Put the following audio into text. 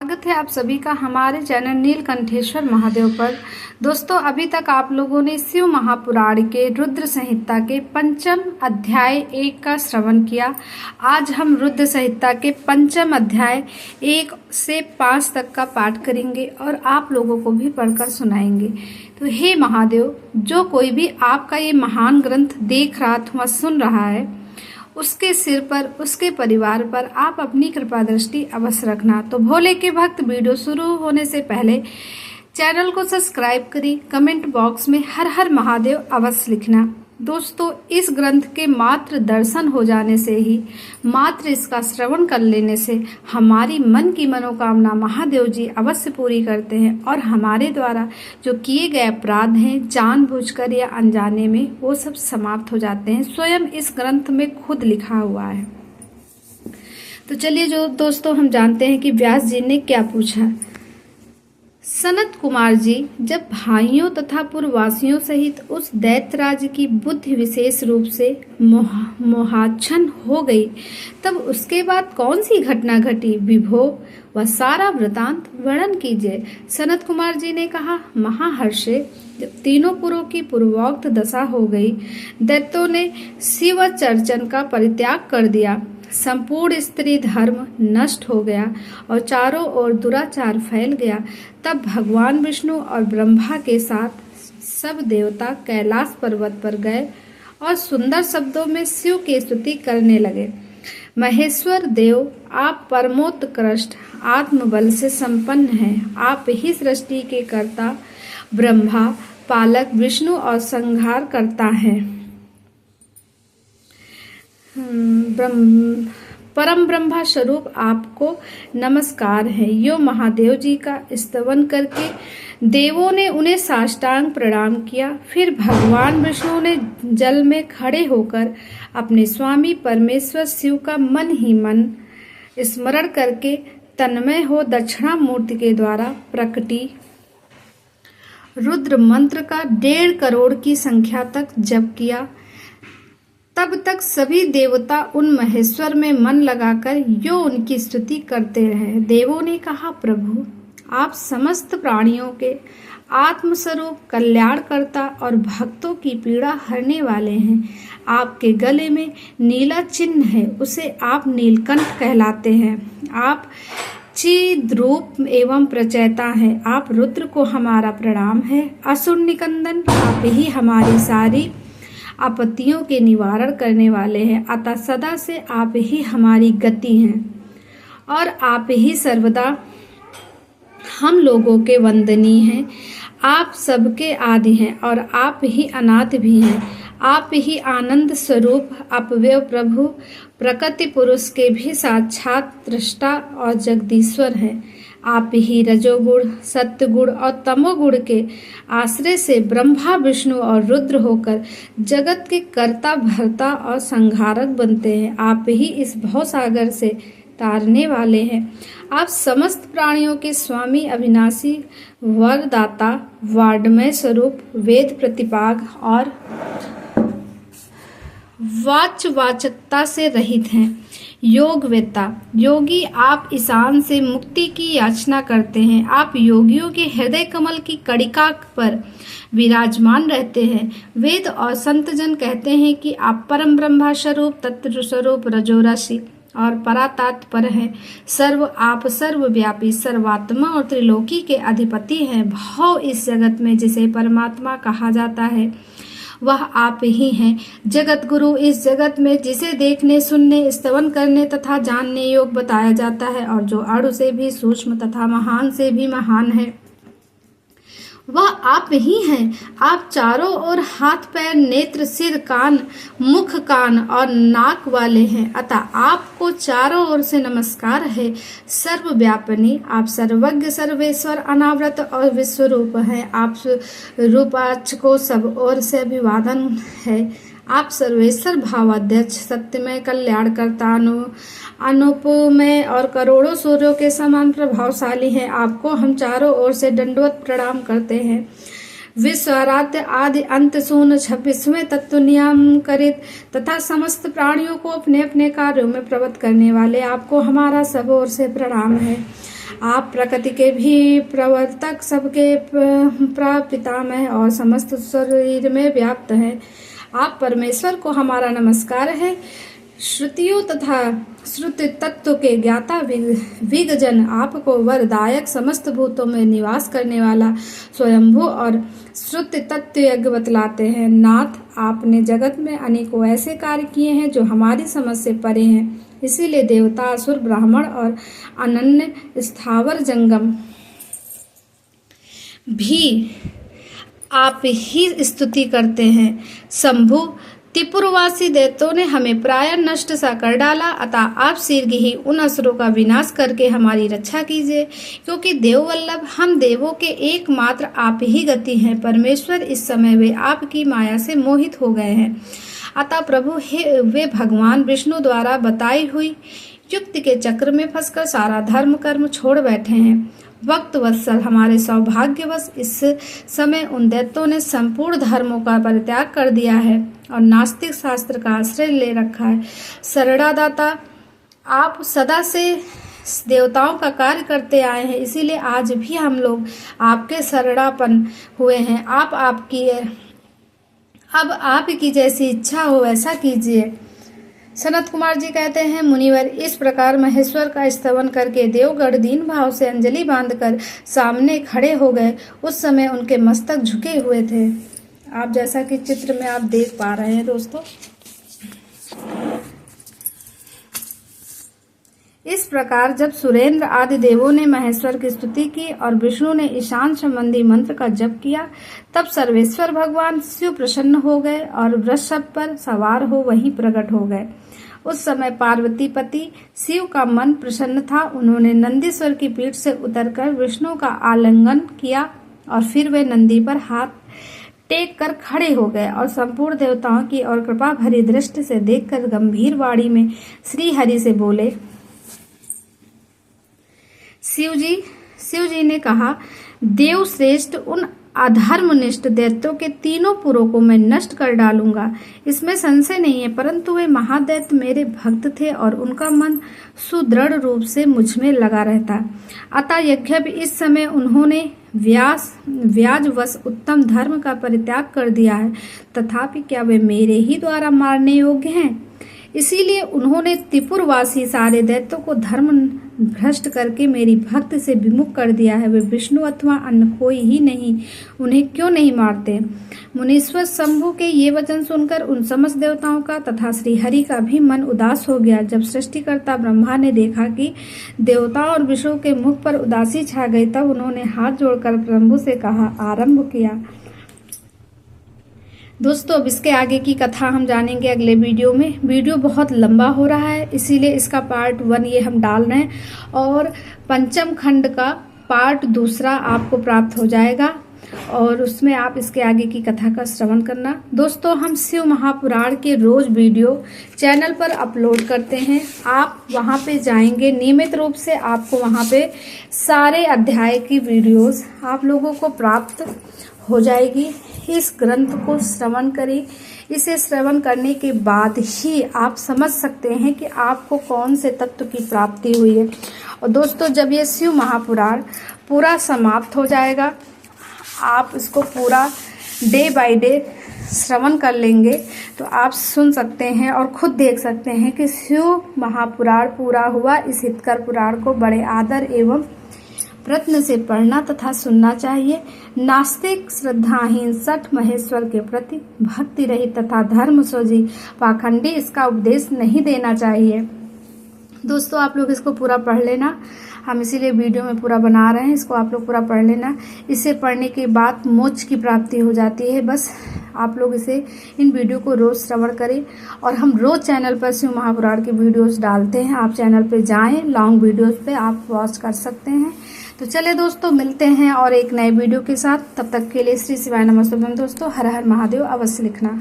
स्वागत है आप सभी का हमारे चैनल नीलकंठेश्वर महादेव पर। दोस्तों, अभी तक आप लोगों ने शिव महापुराण के रुद्र संहिता के पंचम अध्याय 1 का श्रवण किया। आज हम रुद्र संहिता के पंचम अध्याय 1 से 5 तक का पाठ करेंगे और आप लोगों को भी पढ़कर सुनाएंगे। तो हे महादेव, जो कोई भी आपका ये महान ग्रंथ देख रहा अथवा सुन रहा है, उसके सिर पर, उसके परिवार पर आप अपनी कृपा दृष्टि अवश्य रखना। तो भोले के भक्त, वीडियो शुरू होने से पहले चैनल को सब्सक्राइब करें, कमेंट बॉक्स में हर हर महादेव अवश्य लिखना। दोस्तों, इस ग्रंथ के मात्र दर्शन हो जाने से ही, मात्र इसका श्रवण कर लेने से हमारी मन की मनोकामना महादेव जी अवश्य पूरी करते हैं और हमारे द्वारा जो किए गए अपराध हैं, जानबूझकर या अनजाने में, वो सब समाप्त हो जाते हैं। स्वयं इस ग्रंथ में खुद लिखा हुआ है। तो चलिए जो दोस्तों, हम जानते हैं कि व्यास जी ने क्या पूछा। सनत कुमार जी जब भाइयों तथा पुरवासियों सहित उस दैत्यराज की बुद्धि विशेष रूप से मोहाच्छन्न हो गई, तब उसके बाद कौन सी घटना घटी, विभो वह सारा वृतांत वर्णन कीजिए। सनत कुमार जी ने कहा, महाहर्षे, जब तीनों पुरों की पूर्वोक्त दशा हो गई, दैत्यों ने शिव चर्चन का परित्याग कर दिया, संपूर्ण स्त्री धर्म नष्ट हो गया और चारों ओर दुराचार फैल गया, तब भगवान विष्णु और ब्रह्मा के साथ सब देवता कैलाश पर्वत पर गए और सुंदर शब्दों में शिव की स्तुति करने लगे। महेश्वर देव, आप परमोत्कृष्ट आत्मबल से संपन्न हैं। आप ही सृष्टि के कर्ता ब्रह्मा, पालक विष्णु और संहार करता है। परम ब्रह्मा स्वरूप आपको नमस्कार है। यो महादेव जी का स्तवन करके देवों ने उन्हें साष्टांग प्रणाम किया। फिर भगवान विष्णु ने जल में खड़े होकर अपने स्वामी परमेश्वर शिव का मन ही मन स्मरण करके तन्मय हो दक्षिणा मूर्ति के द्वारा प्रकटी रुद्र मंत्र का 1.5 करोड़ की संख्या तक जप किया। तब तक सभी देवता उन महेश्वर में मन लगाकर यो उनकी स्तुति करते रहे। देवों ने कहा, प्रभु, आप समस्त प्राणियों के आत्मस्वरूप कल्याणकर्ता और भक्तों की पीड़ा हरने वाले हैं। आपके गले में नीला चिन्ह है, उसे आप नीलकंठ कहलाते हैं। आप चिद्रूप एवं प्रचेता हैं। आप रुद्र को हमारा प्रणाम है। असुर निकंदन, आप ही हमारी सारी आपत्तियों के निवारण करने वाले हैं। अतः सदा से आप ही हमारी गति हैं और आप ही सर्वदा हम लोगों के वंदनीय हैं। आप सबके आदि हैं और आप ही अनाथ भी हैं। आप ही आनंद स्वरूप अपव्यय प्रभु, प्रकृति पुरुष के भी साक्षात दृष्टा और जगदीश्वर हैं। आप ही रजोगुण, सत्यगुण और तमोगुण के आश्रय से ब्रह्मा, विष्णु और रुद्र होकर जगत के कर्ता, भर्ता और संहारक बनते हैं। आप ही इस भवसागर से तारने वाले हैं। आप समस्त प्राणियों के स्वामी, अविनाशी, वरदाता, वाड्मय स्वरूप, वेद प्रतिपाग और वाचकता से रहित हैं। योगवेत्ता, योगी, आप ईशान से मुक्ति की याचना करते हैं। आप योगियों के हृदय कमल की कड़िका पर विराजमान रहते हैं। वेद और संतजन कहते हैं कि आप परम ब्रह्मा स्वरूप, तत्व स्वरूप, रजोराशि और परातात्पर हैं। आप सर्वव्यापी, सर्वात्मा और त्रिलोकी के अधिपति हैं। भाव इस जगत में जिसे परमात्मा कहा जाता है, वह आप ही हैं। जगत गुरु, इस जगत में जिसे देखने, सुनने, स्तवन करने तथा जानने योग बताया जाता है और जो अणु से भी सूक्ष्म तथा महान से भी महान है, वह आप ही हैं। आप चारों ओर हाथ, पैर, नेत्र, सिर, कान, मुख, कान और नाक वाले हैं। अतः आपको चारों ओर से नमस्कार है। सर्वव्यापिनी, आप सर्वज्ञ, सर्वेश्वर, अनावृत और विश्वरूप हैं। आप रूपाच को सब ओर से अभिवादन है। आप सर्वेश्वर, भावाध्यक्ष, सत्यमय, कल्याणकर्ता, अनुपमय और करोड़ों सूर्यों के समान प्रभावशाली हैं। आपको हम चारों ओर से दंडवत प्रणाम करते हैं। विश्वाराध्य, आदि अंत शून्य, 26वें तत्व नियमकरित तथा समस्त प्राणियों को अपने अपने कार्यों में प्रवृत्त करने वाले, आपको हमारा सब ओर से प्रणाम है। आप प्रकृति के भी प्रवर्तक, सबके प्रपितामह और समस्त शरीर में व्याप्त हैं। आप परमेश्वर को हमारा नमस्कार है। श्रुतियों तथा श्रुति तत्व के ज्ञाता विगजन आपको वरदायक, समस्त भूतों में निवास करने वाला स्वयंभू और श्रुति तत्व यज्ञ बतलाते हैं। नाथ, आपने जगत में अनेकों ऐसे कार्य किए हैं जो हमारी समझ से परे हैं, इसीलिए देवता, असुर, ब्राह्मण और अनन्य स्थावर जंगम भी आप ही स्तुति करते हैं। शंभु, त्रिपुरवासी दैत्यों ने हमें प्राय नष्ट सा कर डाला, अतः आप शीघ्र ही उन असुरों का विनाश करके हमारी रक्षा कीजिए, क्योंकि देववल्लभ हम देवों के एकमात्र आप ही गति हैं। परमेश्वर, इस समय वे आपकी माया से मोहित हो गए हैं, अतः प्रभु वे भगवान विष्णु द्वारा बताई हुई युक्ति के चक्र में फंसकर सारा धर्म कर्म छोड़ बैठे हैं। वक्त वत्सल, हमारे सौभाग्यवश इस समय उन दैत्यों ने संपूर्ण धर्मों का परित्याग कर दिया है और नास्तिक शास्त्र का आश्रय ले रखा है। शरणादाता, आप सदा से देवताओं का कार्य करते आए हैं, इसीलिए आज भी हम लोग आपके शरणापन हुए हैं। अब आपकी जैसी इच्छा हो वैसा कीजिए। सनत कुमार जी कहते हैं, मुनिवर इस प्रकार महेश्वर का स्तवन करके देवगढ़ दीन भाव से अंजलि बांधकर सामने खड़े हो गए। उस समय उनके मस्तक झुके हुए थे। आप जैसा कि चित्र में आप देख पा रहे हैं दोस्तों, इस प्रकार जब सुरेंद्र आदि देवों ने महेश्वर की स्तुति की और विष्णु ने ईशान संबंधी मंत्र का जप किया, तब सर्वेश्वर भगवान शिव प्रसन्न हो गए और वृषभ पर सवार हो वहीं प्रकट हो गए। उस समय पार्वती पति शिव का मन प्रसन्न था। उन्होंने नंदीश्वर की पीठ से उतरकर विष्णु का आलिंगन किया और फिर वे नंदी पर हाथ टेक कर खड़े हो गए और संपूर्ण देवताओं की और कृपा भरी दृष्टि से देखकर गंभीर वाणी में श्री हरि से बोले। शिव जी ने कहा, देव श्रेष्ठ, उन अधर्मनिष्ठ दैत्यों के तीनों पुरों को मैं नष्ट कर डालूंगा, इसमें संशय नहीं है, परंतु वे महादैत्य मेरे भक्त थे और उनका मन सुदृढ़ रूप से मुझ में लगा रहता। अतः यद्यपि इस समय उन्होंने व्याजवश उत्तम धर्म का परित्याग कर दिया है, तथापि क्या वे मेरे ही द्वारा मारने योग्य हैं? इसीलिए उन्होंने त्रिपुरवासी सारे दैत्यों को धर्म भ्रष्ट करके मेरी भक्ति से विमुख कर दिया है। वे विष्णु अथवा अन्य कोई ही नहीं, उन्हें क्यों नहीं मारते? मुनीश्वर शंभु के ये वचन सुनकर उन समस्त देवताओं का तथा श्री हरि का भी मन उदास हो गया। जब सृष्टिकर्ता ब्रह्मा ने देखा कि देवताओं और विष्णु के मुख पर उदासी छा गई, तब उन्होंने हाथ जोड़कर प्रभु से कहा, आरंभ किया। दोस्तों, अब इसके आगे की कथा हम जानेंगे अगले वीडियो में। वीडियो बहुत लंबा हो रहा है, इसीलिए इसका पार्ट 1 ये हम डाल रहे हैं और पंचम खंड का पार्ट 2 आपको प्राप्त हो जाएगा और उसमें आप इसके आगे की कथा का श्रवण करना। दोस्तों, हम शिव महापुराण के रोज वीडियो चैनल पर अपलोड करते हैं। आप वहां पे जाएंगे, नियमित रूप से आपको वहां पे सारे अध्याय की वीडियोस आप लोगों को प्राप्त हो जाएगी। इस ग्रंथ को श्रवण करें। इसे श्रवण करने के बाद ही आप समझ सकते हैं कि आपको कौन से तत्व की प्राप्ति हुई है। और दोस्तों, जब ये शिव महापुराण पूरा समाप्त हो जाएगा, आप इसको पूरा डे बाय डे श्रवण कर लेंगे तो आप सुन सकते हैं और खुद देख सकते हैं कि शिव महापुराण पूरा हुआ। इस हितकर पुराण को बड़े आदर एवं प्रयत्न से पढ़ना तथा सुनना चाहिए। नास्तिक, श्रद्धाहीन, सठ महेश्वर के प्रति भक्ति रहित तथा धर्म सोजी पाखंडी इसका उपदेश नहीं देना चाहिए। दोस्तों, आप लोग इसको पूरा पढ़ लेना। हम इसीलिए वीडियो में पूरा बना रहे हैं, इसको आप लोग पूरा पढ़ लेना। इसे पढ़ने के बाद मोक्ष की प्राप्ति हो जाती है। बस आप लोग इन वीडियो को रोज श्रवण करें और हम रोज चैनल पर शिव महापुराण की वीडियोस डालते हैं। आप चैनल पे जाएं, लॉन्ग वीडियोस पे आप वॉच कर सकते हैं। तो चलिए दोस्तों, मिलते हैं और एक नए वीडियो के साथ। तब तक के लिए श्री शिवाय नमस्ते दोस्तों। हर हर महादेव अवश्य लिखना।